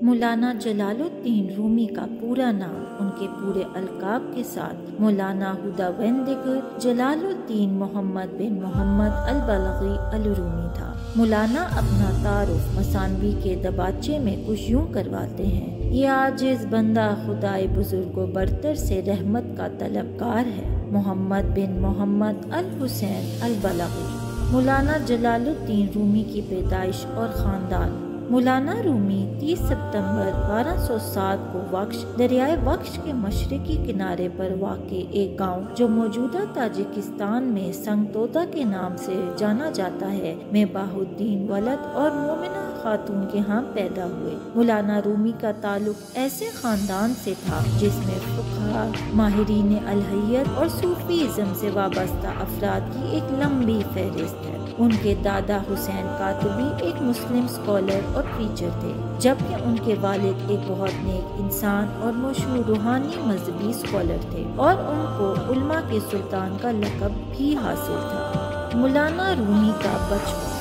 مولانا جلال الدین رومی کا پورا نام ان کے پورے القاب کے ساتھ مولانا خداوندگار جلال الدین محمد بن محمد البلخی الرومی تھا۔ مولانا اپنا تعارف مثانوی کے دباچے میں کچھ یوں کرواتے ہیں: یہ عاجز بندہ خدائے بزرگ و برتر سے رحمت کا طلبگار ہے، محمد بن محمد الحسین البلخی۔ مولانا جلال الدین رومی کی پیدائش اور خاندان۔ مولانا رومی 30 ستمبر 1207 کو وخش دریائے وخش کے مشرقی کنارے پر واقع ایک گاؤں جو موجودہ تاجکستان میں سنگتودا کے نام سے جانا جاتا ہے میں بہاؤالدین ولد اور مومنہ خاتون کے ہاں پیدا ہوئے۔ مولانا رومی کا تعلق ایسے خاندان سے تھا جس میں فقہا، ماہرین الہیت اور صوفیزم سے وابستہ افراد کی ایک لمبی فہرست ہے۔ ان کے دادا حسین کاتبی ایک مسلم اسکالر اور پریچر تھے، جبکہ ان کے والد ایک بہت نیک انسان اور مشہور روحانی مذہبی اسکالر تھے اور ان کو علماء کے سلطان کا لقب بھی حاصل تھا۔ مولانا رومی کا بچپن۔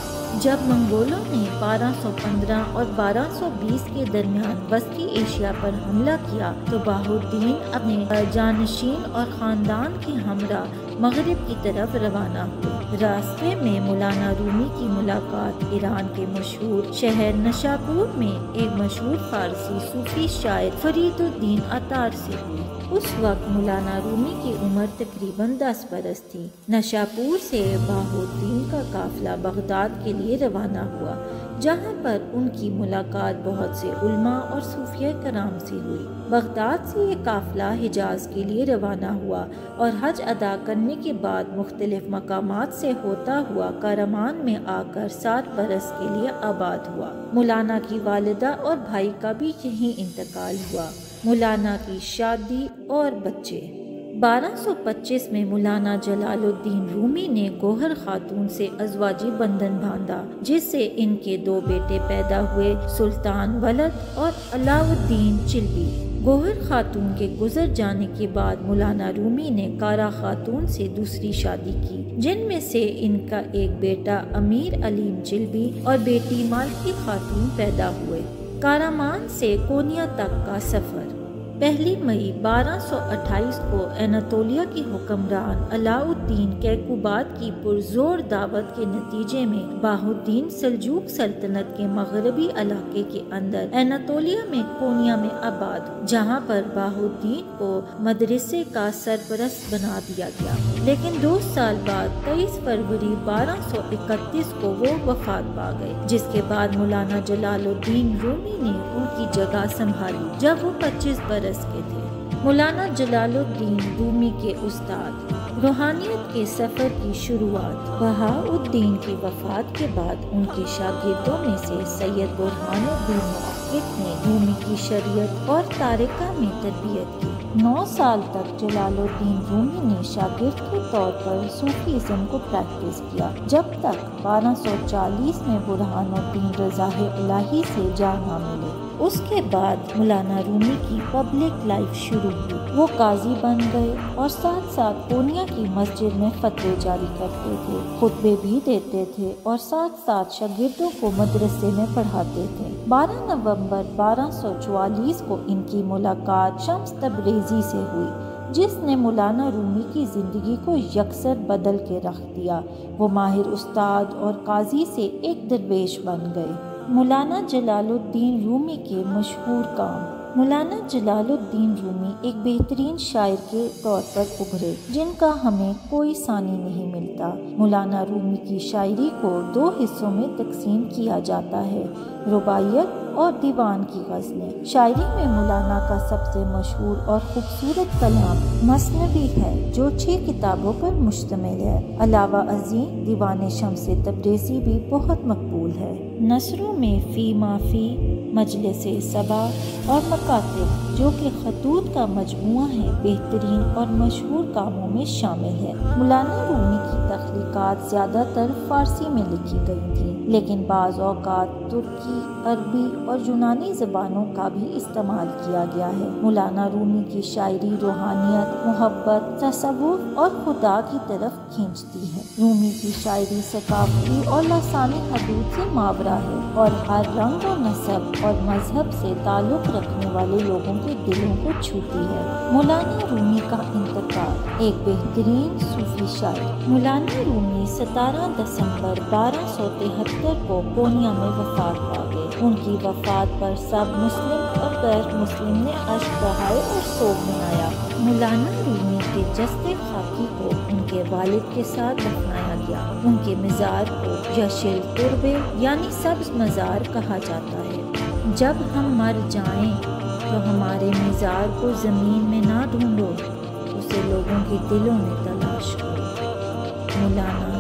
جب منگولوں نے 1215 اور 1220 کے درمیان وسطی ایشیا پر حملہ کیا تو بہاؤالدین اپنے جانشین اور خاندان کے ہمراہ مغرب کی طرف روانہ ہوئے۔ راستے میں مولانا رومی کی ملاقات ایران کے مشہور شہر نشاپور میں ایک مشہور فارسی صوفی شاعر فرید الدین عطار سے ہوئی۔ اس وقت مولانا رومی کی عمر تقریباً 10 برس تھی۔ نشاپور سے بہاؤالدین کا قافلہ بغداد کے لیے روانہ ہوا، جہاں پر ان کی ملاقات بہت سے علماء اور صوفیہ کرام سے ہوئی۔ بغداد سے یہ قافلہ حجاز کے لیے روانہ ہوا اور حج ادا کرنے کے بعد مختلف مقامات سے ہوتا ہوا کارمان میں آ کر 7 برس کے لیے آباد ہوا۔ مولانا کی والدہ اور بھائی کا بھی یہیں انتقال ہوا۔ مولانا کی شادی اور بچے۔ 1225 میں مولانا جلال الدین رومی نے گوہر خاتون سے ازواجی بندھن باندھا، جس سے ان کے 2 بیٹے پیدا ہوئے، سلطان ولد اور علاؤ الدین چلبی۔ گوہر خاتون کے گزر جانے کے بعد مولانا رومی نے کارا خاتون سے دوسری شادی کی، جن میں سے ان کا ایک بیٹا امیر علیم چلبی اور بیٹی مالکی خاتون پیدا ہوئے۔ کارمان سے کونیا تک کا سفر۔ 1 مئی 1228 کو اناطولیہ کی حکمران علاؤ الدین کیقوباد کی پرزور دعوت کے نتیجے میں بہاؤالدین سلجوق سلطنت کے مغربی علاقے کے اندر اناطولیہ میں کونیا میں آباد، جہاں پر بہاؤالدین کو مدرسے کا سرپرست بنا دیا گیا، لیکن 2 سال بعد 23 فروری 1231 کو وہ وفات پا گئے، جس کے بعد مولانا جلال الدین رومی نے ان کی جگہ سنبھالی جب وہ 25 برس کے تھے۔ مولانا جلال الدین رومی کے استاد۔ روحانیت کے سفر کی شروعات۔ بہاؤالدین کی وفات کے بعد ان کے شاگردوں میں سے سید برہان الدین محقق نے رومی کی شریعت اور طریقہ میں تربیت کی۔ 9 سال تک جلال الدین رومی نے شاگرد کے طور پر صوفیزم کو پریکٹس کیا، جب تک 1240 میں برہان الدین رضا الہی سے جا نہ ملے۔ اس کے بعد مولانا رومی کی پبلک لائف شروع ہوئی۔ وہ قاضی بن گئے اور ساتھ ساتھ کونیا کی مسجد میں فتوے جاری کرتے تھے، خطبے بھی دیتے تھے اور ساتھ ساتھ شاگردوں کو مدرسے میں پڑھاتے تھے۔ 12 نومبر 1244 کو ان کی ملاقات شمس تبریزی سے ہوئی، جس نے مولانا رومی کی زندگی کو یکسر بدل کے رکھ دیا۔ وہ ماہر استاد اور قاضی سے ایک درویش بن گئے۔ مولانا جلال الدین رومی کے مشہور کام۔ مولانا جلال الدین رومی ایک بہترین شاعر کے طور پر ابھرے، جن کا ہمیں کوئی ثانی نہیں ملتا۔ مولانا رومی کی شاعری کو 2 حصوں میں تقسیم کیا جاتا ہے: رباعیت اور دیوان کی غزلیں۔ شاعری میں مولانا کا سب سے مشہور اور خوبصورت کلام مثنوی ہے، جو 6 کتابوں پر مشتمل ہے۔ علاوہ ازیں دیوان شمس تبریزی بھی بہت مقبول ہے۔ نثروں میں فی ما فی، مجلس صبا اور مکاتب، جو کہ خطوط کا مجموعہ ہے، بہترین اور مشہور کاموں میں شامل ہے۔ مولانا رومی کی تخلیق تخلیقات زیادہ تر فارسی میں لکھی گئی تھیں، لیکن بعض اوقات ترکی، عربی اور یونانی زبانوں کا بھی استعمال کیا گیا ہے۔ مولانا رومی کی شاعری روحانیت، محبت، تصوف اور خدا کی طرف کھینچتی ہے۔ رومی کی شاعری ثقافتی اور لسانی حدود سے ماورا ہے اور ہر رنگ و نسب اور مذہب سے تعلق رکھنے والے لوگوں کے دلوں کو چھوتی ہے۔ مولانا رومی کا انتقال۔ ایک بہترین صوفی شاعر مولانا رومی 17 دسمبر 1273 کو پونیا میں وفات پا گئے۔ ان کی وفات پر سب مسلم اور غیر مسلم نے اشک بہائے اور سوگ منایا۔ مولانا رومی کے جسد خاکی کو ان کے والد کے ساتھ دفنایا گیا۔ ان کے مزار کو یشل تربے یعنی سبز مزار کہا جاتا ہے۔ جب ہم مر جائیں تو ہمارے مزار کو زمین میں نہ ڈھونڈو، اسے لوگوں کے دلوں میں تلاش کرو۔ مولانا